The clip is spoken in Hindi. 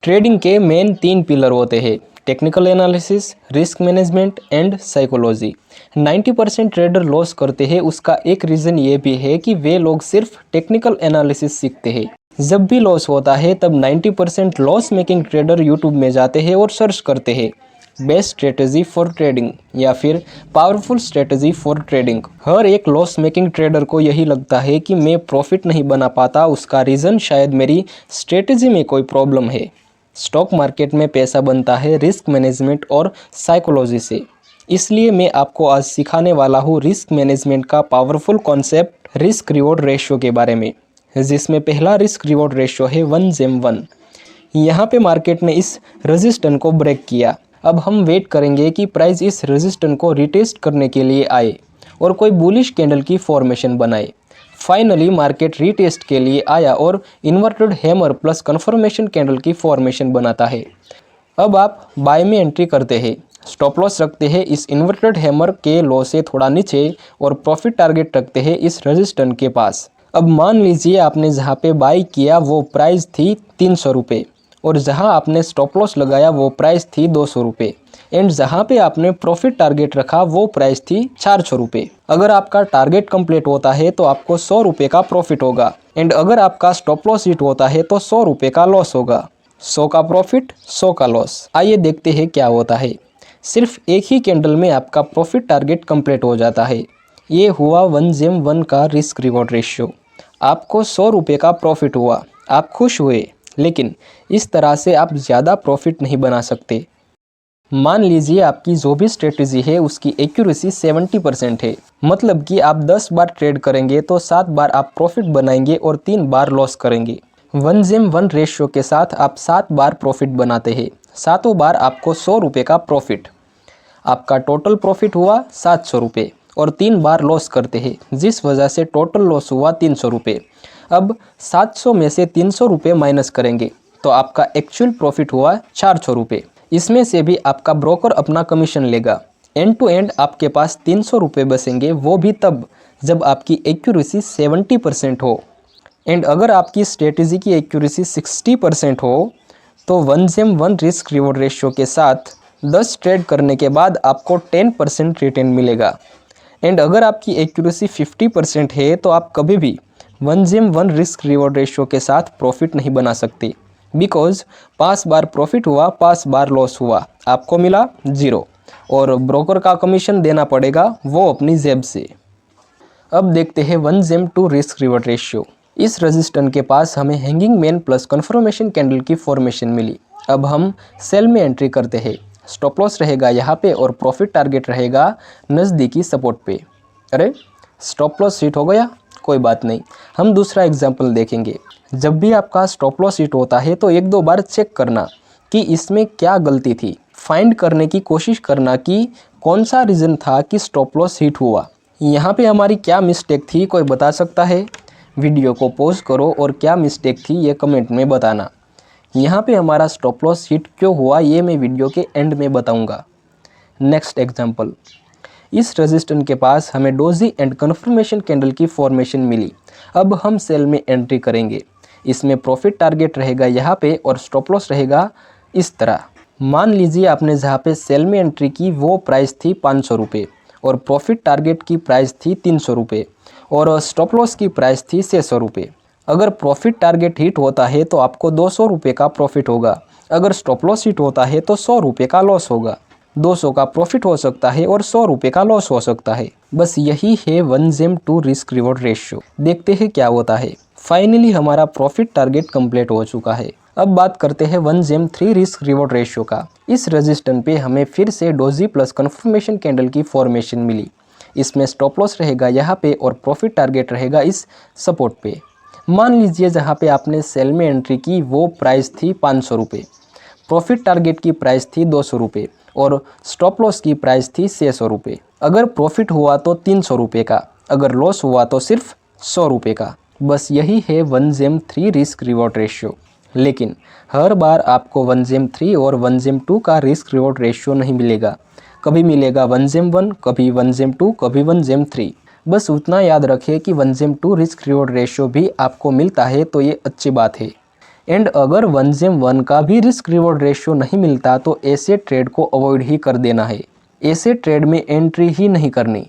ट्रेडिंग के मेन 3 पिलर होते हैं, technical analysis, risk management and psychology. 90% trader loss करते हैं। उसका एक रीज़न ये भी है कि वे लोग सिर्फ टेक्निकल एनालिसिस सीखते हैं। जब भी लॉस होता है तब 90% लॉस मेकिंग ट्रेडर यूट्यूब में जाते हैं और सर्च करते हैं बेस्ट स्ट्रेटजी फॉर ट्रेडिंग या फिर पावरफुल स्ट्रेटजी फॉर ट्रेडिंग। हर एक लॉस मेकिंग ट्रेडर को यही लगता है कि मैं प्रॉफिट नहीं बना पाता, उसका रीज़न शायद मेरी स्ट्रेटजी में कोई प्रॉब्लम है। स्टॉक मार्केट में पैसा बनता है रिस्क मैनेजमेंट और साइकोलॉजी से। इसलिए मैं आपको आज सिखाने वाला हूँ रिस्क मैनेजमेंट का powerful concept risk reward ratio के बारे में, जिसमें पहला रिस्क रिवॉर्ड रेशियो है 1:1। यहाँ पे मार्केट ने इस रेजिस्टेंस को ब्रेक किया। अब हम वेट करेंगे कि प्राइस इस रेजिस्टेंस को रिटेस्ट करने के लिए आए और कोई बुलिश कैंडल की फॉर्मेशन बनाए। फाइनली मार्केट रीटेस्ट के लिए आया और inverted hammer plus confirmation candle की फॉर्मेशन बनाता है। अब आप बाय में एंट्री करते हैं, स्टॉप लॉस रखते हैं इस इन्वर्टेड हैमर के लो से थोड़ा नीचे और प्रॉफिट टारगेट रखते हैं इस रेजिस्टेंस के पास। अब मान लीजिए आपने जहाँ पे बाय किया वो प्राइस थी 300 रुपये और जहाँ आपने स्टॉप लॉस लगाया वो प्राइस थी 200 रुपये एंड जहाँ पे आपने प्रॉफिट टारगेट रखा वो प्राइस थी 400 रुपये। अगर आपका टारगेट कंप्लीट होता है तो आपको 100 रुपये का प्रॉफिट होगा एंड अगर आपका स्टॉप लॉस हिट होता है तो 100 रुपये का लॉस होगा। 100 का प्रॉफिट 100 का लॉस। आइए देखते हैं क्या होता है। सिर्फ एक ही कैंडल में आपका प्रॉफिट टारगेट कंप्लीट हो जाता है। ये हुआ 1:1 का रिस्क रिवॉर्ड रेशियो। आपको 100 रुपये का प्रॉफिट हुआ, आप खुश हुए, लेकिन इस तरह से आप ज़्यादा प्रॉफिट नहीं बना सकते। मान लीजिए आपकी जो भी स्ट्रेटजी है उसकी एक्यूरेसी 70% है, मतलब कि आप 10 बार ट्रेड करेंगे तो 7 बार आप प्रॉफिट बनाएंगे और 3 बार लॉस करेंगे। 1:1 रेशियो के साथ आप 7 बार प्रॉफिट बनाते हैं, सातों बार आपको 100 रुपये का प्रॉफिट। आपका टोटल प्रॉफिट हुआ 700 रुपये और 3 बार लॉस करते हैं, जिस वजह से टोटल लॉस हुआ 300 रुपये। अब 700 में से 300 रुपये माइनस करेंगे तो आपका एक्चुअल प्रॉफिट हुआ 400 रुपये। इसमें से भी आपका ब्रोकर अपना कमीशन लेगा। एंड टू एंड आपके पास 300 रुपये बचेंगे, वो भी तब जब आपकी एक्यूरेसी 70% हो। एंड अगर आपकी स्ट्रेटजी की एक्यूरेसी 60% हो तो 1:1 रिस्क रिवॉर्ड रेशियो के साथ 10 ट्रेड करने के बाद आपको 10% रिटर्न मिलेगा। एंड अगर आपकी एक्यूरेसी 50% है तो आप कभी भी 1:1 रिस्क रिवॉर्ड रेशियो के साथ प्रॉफिट नहीं बना सकते, बिकॉज 5 बार प्रॉफिट हुआ, 5 बार लॉस हुआ, आपको मिला 0 और ब्रोकर का कमीशन देना पड़ेगा वो अपनी जेब से। अब देखते हैं 1:2 रिस्क रिवॉर्ड रेशियो। इस रेजिस्टेंस के पास हमें hanging man plus confirmation candle की फॉर्मेशन मिली। अब हम सेल में एंट्री करते हैं। स्टॉप लॉस रहेगा यहाँ पे और प्रॉफिट टारगेट रहेगा नज़दीकी सपोर्ट पे। अरे स्टॉप लॉस हिट हो गया, कोई बात नहीं, हम दूसरा एग्जाम्पल देखेंगे। जब भी आपका स्टॉप लॉस हिट होता है तो 1-2 बार चेक करना कि इसमें क्या गलती थी, फाइंड करने की कोशिश करना कि कौन सा रीज़न था कि स्टॉप लॉस हिट हुआ। यहाँ पे हमारी क्या मिस्टेक थी, कोई बता सकता है? वीडियो को पॉज करो और क्या मिस्टेक थी ये कमेंट में बताना। यहाँ पे हमारा स्टॉप लॉस हिट क्यों हुआ ये मैं वीडियो के एंड में बताऊँगा। नेक्स्ट एग्जाम्पल, इस रेजिस्टेंस के पास हमें डोजी एंड कन्फर्मेशन कैंडल की फॉर्मेशन मिली। अब हम सेल में एंट्री करेंगे। इसमें प्रॉफिट टारगेट रहेगा यहाँ पे और स्टॉप लॉस रहेगा इस तरह। मान लीजिए आपने जहाँ पे सेल में एंट्री की वो प्राइस थी 500 रुपये और प्रॉफिट टारगेट की प्राइस थी 300 रुपये और स्टॉप लॉस की प्राइस थी 600 रुपये। अगर प्रॉफिट टारगेट हिट होता है तो आपको 200 रुपये का प्रॉफिट होगा। अगर स्टॉप लॉस हिट होता है तो 100 रुपये का लॉस होगा। 200 का प्रॉफिट हो सकता है और 100 रुपये का लॉस हो सकता है। बस यही है 1:2 रिस्क रिवॉर्ड रेशियो। देखते हैं क्या होता है। फाइनली हमारा प्रॉफिट टारगेट कंप्लीट हो चुका है। अब बात करते हैं 1:3 रिस्क रिवॉर्ड रेशियो का। इस रेजिस्टेंस पे हमें फिर से डोजी प्लस कन्फर्मेशन कैंडल की फॉर्मेशन मिली। इसमें स्टॉप लॉस रहेगा यहाँ पे और प्रॉफिट टारगेट रहेगा इस सपोर्ट पे। मान लीजिए जहाँ पे आपने सेल में एंट्री की वो प्राइस थी 500 रुपये, प्रॉफिट टारगेट की प्राइस थी 200 रुपये और स्टॉप लॉस की प्राइस थी 600 रुपये। अगर प्रॉफिट हुआ तो 300 रुपये का, अगर लॉस हुआ तो सिर्फ 100 रुपये का। बस यही है 1:3 रिस्क रिवॉर्ड रेशियो। लेकिन हर बार आपको 1:3 और 1:2 का रिस्क रिवॉर्ड रेशियो नहीं मिलेगा। कभी मिलेगा 1:1, कभी 1:2, कभी 1:3। बस उतना याद रखें कि 1:2 रिस्क रिवॉर्ड रेशियो भी आपको मिलता है तो ये अच्छी बात है। एंड अगर 1:1 का भी रिस्क रिवॉर्ड रेशियो नहीं मिलता तो ऐसे ट्रेड को अवॉइड ही कर देना है, ऐसे ट्रेड में एंट्री ही नहीं करनी।